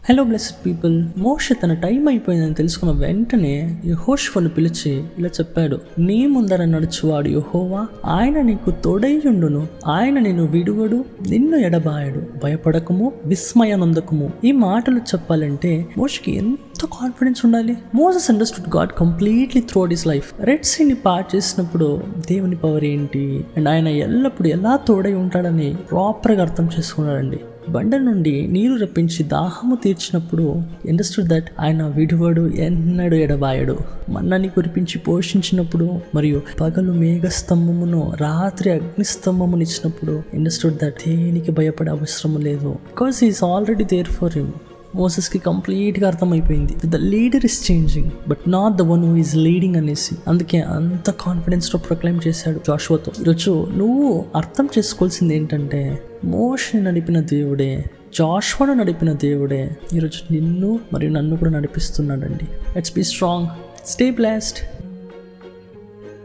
Hello blessed people. మోషే తన time అయిపోయిందని తెలుసుకున్న వెంటనే యెహోషువను పిలిచి ఇలా చెప్పాడు, నీ ముందర నడుచువాడు యెహోవా, ఆయన నీకు తోడైయుండును, ఆయన నిన్ను విడువడు, నిన్ను ఎడబాయడు, భయపడకము, విస్మయనందకము. ఈ మాటలు చెప్పాలంటే మోషేకి ఎంత కాన్ఫిడెన్స్ ఉండాలి. Moses understood God completely throughout his life. Red సీని పార్ట్ చేసినప్పుడు దేవుని పవర్ ఏంటి అండ్ ఆయన ఎల్లప్పుడు ఎలా తోడై ఉంటాడని ప్రాపర్గా అర్థం చేసుకున్నాడండి. బండ నుండి నీరు రప్పించి దాహము తీర్చినప్పుడు అండర్స్టూడ్ దట్ ఆయన విడువడు, ఎన్నడు ఎడబాయడు. మన్నాని కురిపించి పోషించినప్పుడు మరియు పగలు మేఘస్తంభమును రాత్రి అగ్నిస్తంభమును ఇచ్చినప్పుడు అండర్స్టూడ్ దట్ దేనికి భయపడే అవసరం లేదు, because he is already there for him. మోసెస్కి కంప్లీట్గా అర్థమైపోయింది, the leader is changing but not the one who is leading అనేసి. అందుకే అంత కాన్ఫిడెన్స్తో ప్రొక్లైమ్ చేశాడు జాషువాతో. ఈరోజు నువ్వు అర్థం చేసుకోవాల్సింది ఏంటంటే, మోషేని నడిపిన దేవుడే, జాషువాను నడిపిన దేవుడే ఈరోజు నిన్ను మరియు నన్ను కూడా నడిపిస్తున్నాడండి. Let's be strong, stay blessed.